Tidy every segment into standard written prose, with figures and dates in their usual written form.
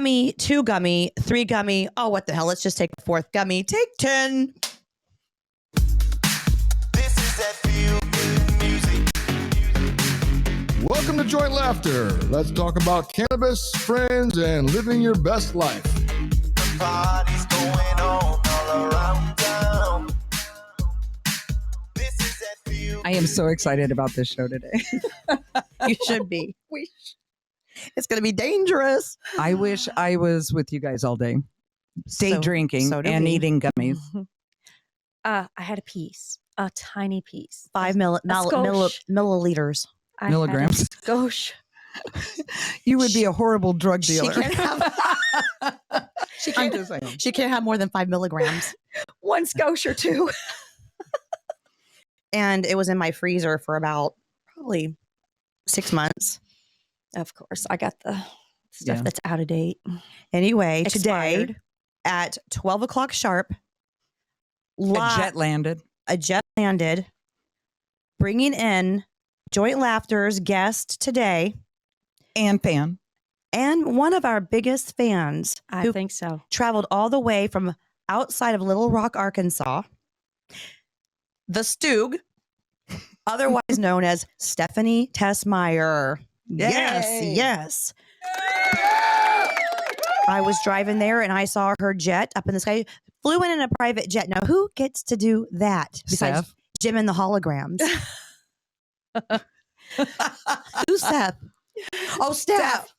gummy, 2 gummy, 3 gummy. Oh, what the hell? Let's just take a 4th gummy. Take 10. This is that feel-good music. Welcome to Joint Laughter. Let's talk about cannabis, friends, and living your best life. The party's going on all around town. This is that feel. I am so excited about this show today. You should be. It's going to be dangerous. I wish I was with you guys all day, drinking and eating gummies. I had a piece, a tiny piece. 5 milliliters. Milligrams. Gosh. You would be a horrible drug dealer. She can't have more than 5 milligrams. 1 skosh or 2. And it was in my freezer for about probably 6 months. Of course, I got the stuff that's out of date. Anyway, Expired. today at 12 o'clock sharp, A jet landed. bringing in Joint Laughter's guest today. And fan. And one of our biggest fans I think so. traveled all the way from outside of Little Rock, Arkansas. The Stoog, otherwise known as Stephanie Tessmeyer. Yes. I was driving there and I saw her jet up in the sky. Flew in a private jet. Now, who gets to do that besides Steph. Jim and the holograms? Who's Seth? Oh, Steph.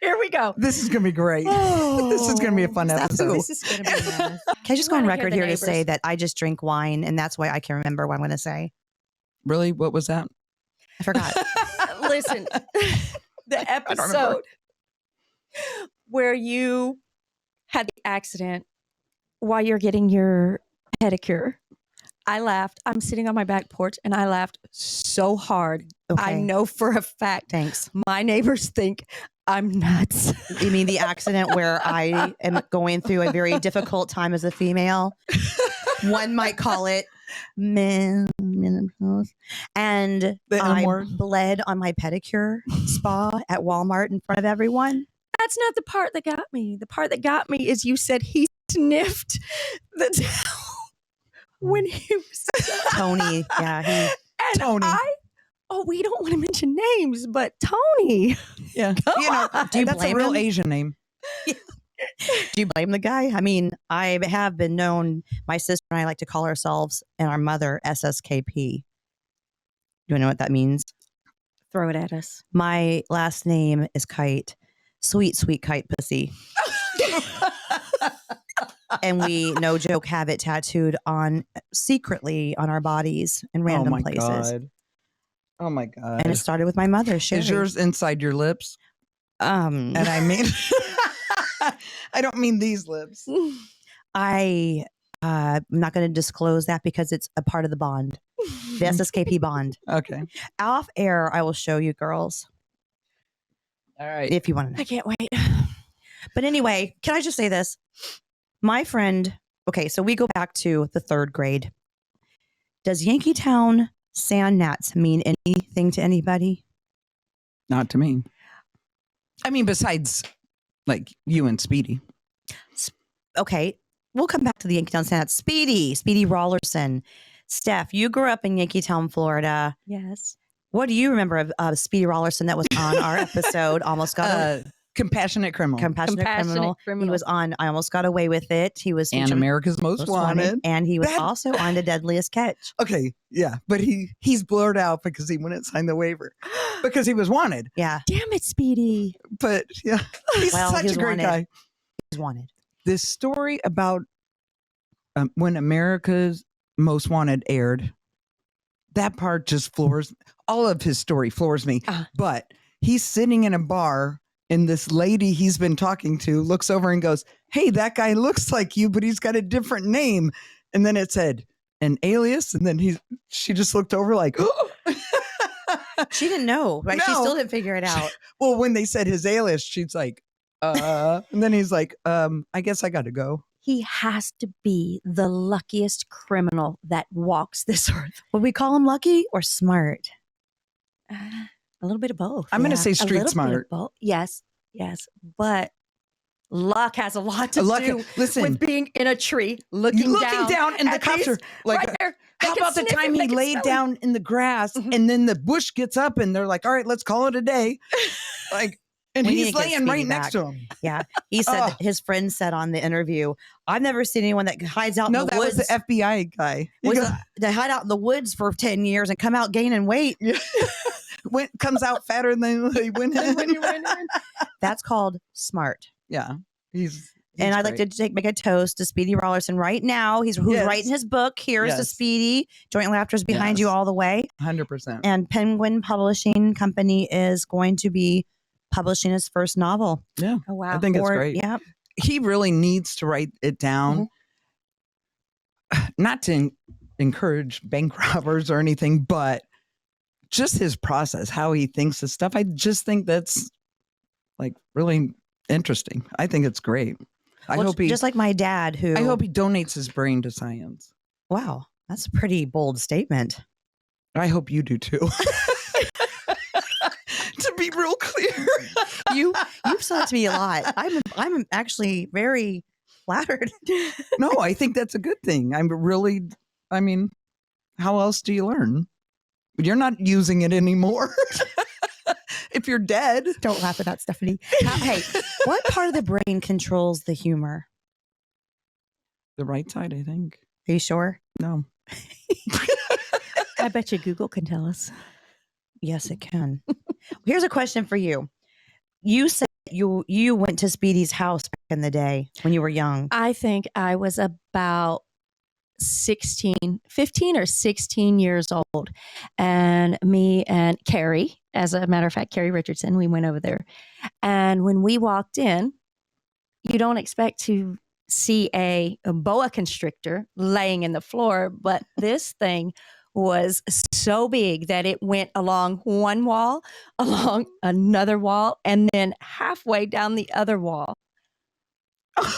Here we go. This is going to be great. This is going to be a fun Steph episode. who? This is going to be nice. Can I just You go on wanna hear record the here to neighbors. say that I just drink wine and that's why I can remember what I'm going to say? Really? What was that? I forgot. Listen, the don't remember. episode where you had the accident while you're getting your pedicure, I laughed. I'm sitting on my back porch and I laughed so hard. I Okay. know for a fact Thanks. my neighbors think I'm nuts. You mean the accident where I am going through a very difficult time as a female? One might call it menopause. And The M I word. bled on my pedicure spa at Walmart in front of everyone. That's not the part that got me. The part that got me is you said he sniffed the towel when he was Tony, yeah, and Tony. we don't want to mention names, but Tony. Yeah. You know, Do you that's a blame real him? Asian name. Do you blame the guy? I mean, I have been known, my sister and I like to call ourselves and our mother SSKP. Do you know what that means? Throw it at us. My last name is Kite. Sweet, sweet kite pussy. And we, no joke, have it tattooed on secretly on our bodies in random places. God. Oh my God. And it started with my mother, Sherry. Is yours inside your lips? And I mean, I don't mean these lips. I'm not going to disclose that because it's a part of the bond, the SSKP bond. Okay. Off air, I will show you girls All right. if you want to know. I can't wait. But anyway, can I just say this? My friend, okay, so we go back to the 3rd grade. Does Yankeetown sand gnats mean anything to anybody? Not to me. I mean, besides like you and Speedy. Okay, we'll come back to the Yankeetown sand gnats. Speedy Rollerson. Steph, you grew up in Yankeetown, Florida. Yes. What do you remember of Speedy Rollerson that was on our episode? Almost got Compassionate criminal. Compassionate criminal. He was on I Almost Got Away with It. He was And featured- America's Most Wanted. and he was That- also on The Deadliest Catch. Okay, yeah, but he's blurred out because he wouldn't sign the waiver because he was wanted. Yeah, Damn it, Speedy. But yeah, he's Well, such he was a great wanted. guy. he was wanted. This story about when America's Most Wanted aired, that part just floors. All of his story floors me. But he's sitting in a bar. And this lady he's been talking to looks over and goes, "Hey, that guy looks like you, but he's got a different name." And then it said an alias. And then she just looked over like, oh. She didn't know, right? She No. still didn't figure it out. Well, when they said his alias, she's like, and then he's like, I guess I got to go. He has to be the luckiest criminal that walks this earth. Would we call him lucky or smart? A little bit of both. I'm going to say A street little bit of smart. both. Yes, but luck has a lot to do Listen, with being in a tree, looking down, and the at cops these- are like, right there. They how can about the sniff time him, they he can laid smell him. down in the grass Mhm. and then the bush gets up and they're like, all right, let's call it a day. Like, and We need he's to get laying right Speedy next back. to him. Yeah. He said Ugh. that his friend said on the interview, I've never seen anyone that hides out No, in the that woods. was the FBI guy. He goes, They hide out in the woods for 10 years and come out gaining weight. comes out fatter than he went in. When you went in. That's called smart. Yeah. He's And I'd like great. to make a toast to Speedy Rollerson right now. Who's Yes. writing his book. Here's to Yes. Speedy. Joint Laughter's behind you Yes. all the way. 100%. And Penguin Publishing Company is going to be publishing his first novel. Yeah. Oh wow. I think it's great. Yeah. He really needs to write it down. Not to encourage bank robbers or anything, but just his process, how he thinks of stuff. I just think that's like really interesting. I think it's great. I Well, hope he just like my dad, who I hope he donates his brain to science. wow, that's a pretty bold statement. I hope you do too. To be real clear. You've said it to me a lot. I'm actually very flattered. No, I think that's a good thing. I mean, how else do you learn? You're not using it anymore. If you're dead. Don't laugh at that, Stephanie. Hey, what part of the brain controls the humor? The right side, I think. Are you sure? No. I bet you Google can tell us. Yes, it can. Here's a question for you. You said you went to Speedy's house back in the day when you were young. I think I was about 15 or 16 years old. And me and Carrie, as a matter of fact, Carrie Richardson, we went over there. And when we walked in, you don't expect to see a boa constrictor laying in the floor, but this thing was so big that it went along one wall, along another wall, and then halfway down the other wall.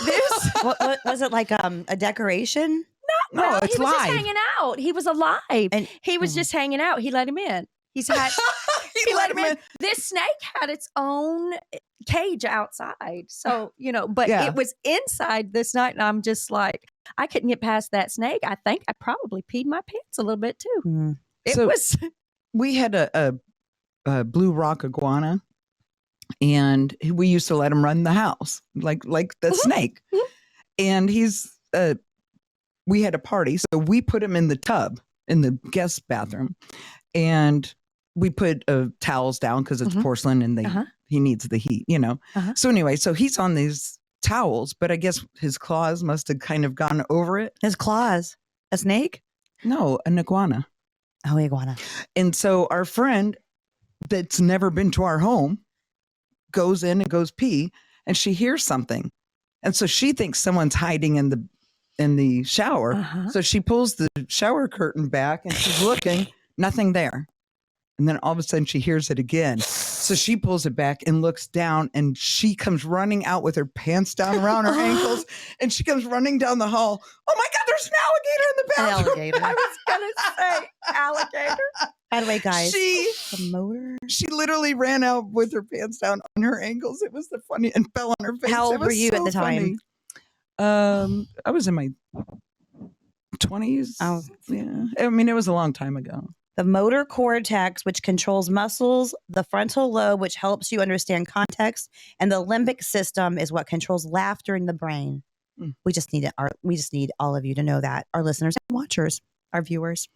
This What was it like a decoration? No, well, it's he was live. just hanging out. He was alive. And He was just hanging out. He let him in. He let him in. This snake had its own cage outside. So, but Yeah. it was inside this night. And I'm just like, I couldn't get past that snake. I think I probably peed my pants a little bit too. Mm. It So- was. We had a blue rock iguana, and we used to let him run the house like the snake. Mhm. And we had a party, so we put him in the tub in the guest bathroom, and we put towels down because it's Mhm. porcelain and Uh-huh. he needs the heat, Uh-huh. So anyway, so he's on these towels, but I guess his claws must have kind of gone over it. his claws. A snake? No, an iguana. Oh, iguana. And so our friend that's never been to our home goes in and goes pee, and she hears something. And so she thinks someone's hiding in the shower. Uh-huh. So she pulls the shower curtain back and she's looking, nothing there. And then all of a sudden she hears it again. So she pulls it back and looks down, and she comes running out with her pants down around her ankles, and she comes running down the hall. Oh my God, there's an alligator in the An bathroom. alligator. I was going to say alligator. By the way, guys, She the motor. She literally ran out with her pants down on her ankles. It was the funny and fell on her face. How It old were was you at so the time? funny. I was in my 20s. Oh. Yeah. I mean, it was a long time ago. The motor cortex, which controls muscles, the frontal lobe, which helps you understand context, and the limbic system is what controls laughter in the brain. Mm. We just need all of you to know that, our listeners and watchers, our viewers.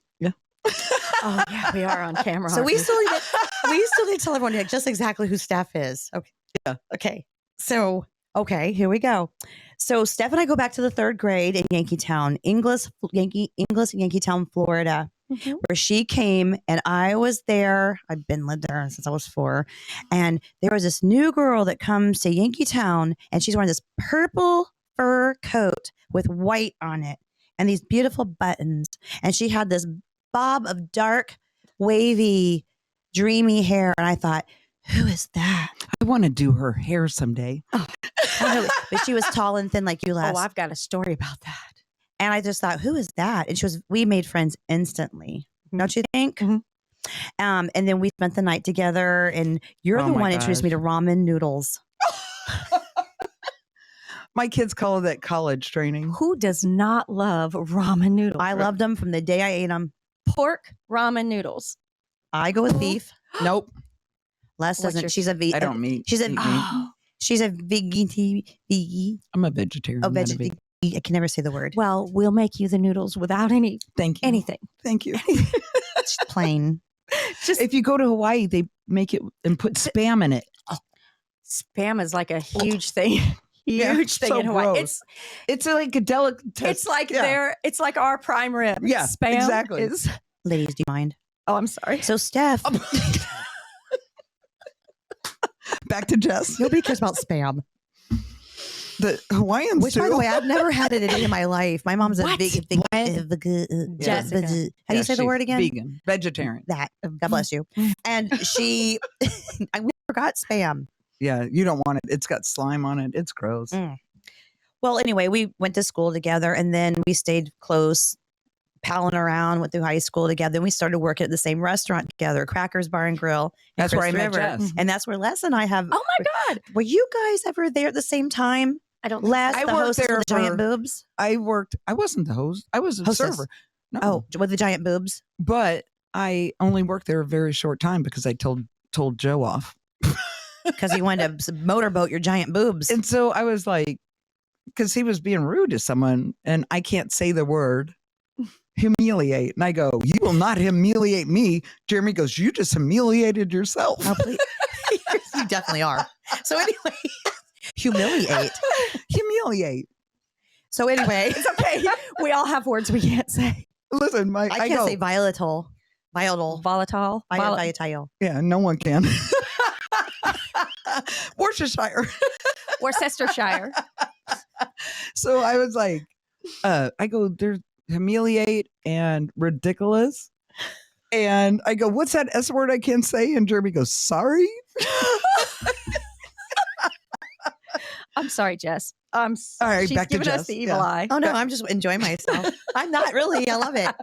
Oh, yeah, we are on camera. So aren't we still need to tell everyone just exactly who Steph is. Okay. Yeah. Okay. So, here we go. So Steph and I go back to the 3rd grade in Yankeetown, Yankeetown, Florida, Mhm. where she came, and I was there. I've been lived there since I was 4. And there was this new girl that comes to Yankeetown, and she's wearing this purple fur coat with white on it and these beautiful buttons. And she had this bob of dark, wavy, dreamy hair. And I thought, who is that? I want to do her hair someday. I don't know, but she was tall and thin like you, Les. Oh, I've got a story about that. And I just thought, who is that? And we made friends instantly. Don't you think? Mhm. And then we spent the night together, and you're Oh the my one introduced me to ramen noodles. My kids call that college training. Who does not love ramen noodles? I loved them from the day I ate them. pork ramen noodles. I go with beef. Nope. Les What's doesn't. your- She's a vegan. I don't meat. She's a eat meat. Oh, she's a vegan. I'm a vegetarian. Oh, not a vegetarian. vegan. I can never say the word. well, we'll make you the noodles without Thank you. anything. Thank you. It's plain. Just If you go to Hawaii, they make it and put spam in it. spam is like a huge thing. Yeah, Huge thing so in Hawaii. gross. It's like a delicatessen. It's like Yeah. it's like our prime rib. Yeah, Spam exactly. is. Ladies, do you mind? Oh, I'm sorry. So, Steph, Back to Jess. nobody cares about spam. The Hawaiians Which, too. by the way, I've never had it a day in my life. My mom's a What? vegan. Jessica. How do you Yeah, say the she's word again? Vegan, vegetarian. That. God bless you. And she, I forgot spam. Yeah, you don't want it. It's got slime on it. It's gross. Well, anyway, we went to school together, and then we stayed close, palling around, went through high school together. And we started working at the same restaurant together, Crackers Bar and Grill. in That's where I Crystal met River. Jess. And that's where Les and I have. Oh my God. Were you guys ever there at the same time? I don't. Les, I the worked host with there the giant for- boobs? I wasn't the host. I was a Hostess. server. No. Oh, with the giant boobs? But I only worked there a very short time because I told Joe off. Because he wanted to motorboat your giant boobs. And so I was like, because he was being rude to someone, and I can't say the word humiliate. And I go, you will not humiliate me. Jeremy goes, you just humiliated yourself. Oh, please. You definitely are. So anyway, humiliate. Humiliate. So anyway, It's okay. We all have words we can't say. Listen, I can't go, say volatile. Volatile. Volatile. Volatile. yeah, no one can. Worcestershire. Worcestershire. So I was like, I go, there's humiliate and ridiculous. And I go, what's that S word I can't say? And Jeremy goes, sorry. I'm sorry, Jess. I'm All right, she's back to giving us Jess. the evil Yeah. eye. Oh no, I'm just enjoying myself. I'm not really. I love it.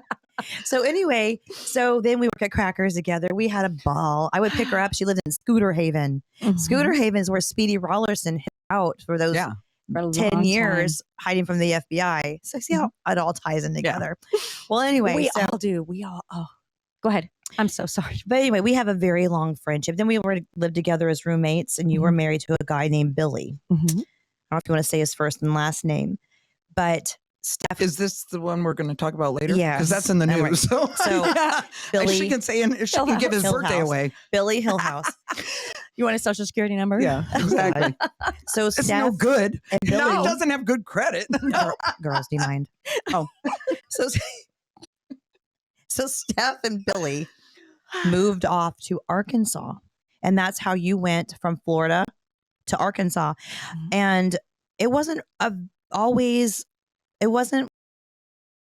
So anyway, so then we worked at Crackers together. We had a ball. I would pick her up. She lived in Scooter Haven. Mhm. Scooter Haven is where Speedy Rollerson hid out for those Yeah. For a 10 long years hiding from the FBI. So see how it all ties in together. Well, time. anyway, We so, all do. We all. Oh, go ahead. I'm so sorry. but anyway, we have a very long friendship. Then we lived together as roommates, and you were married to a guy named Billy. I don't know if you want to say his first and last name, but Steph. Is this the one we're going to talk about later? Yes. Because that's in the And news. So, So, yeah. Billy- she can say, and she can give his Hill birthday House. away. Billy Hillhouse. You want a social security number? Yeah, exactly. So It's Steph no good. and Billy. No, it doesn't have good credit. Girls, do you mind? Oh. so so Steph and Billy moved off to Arkansas, and that's how you went from Florida to Arkansas. Mhm. And it wasn't always. It wasn't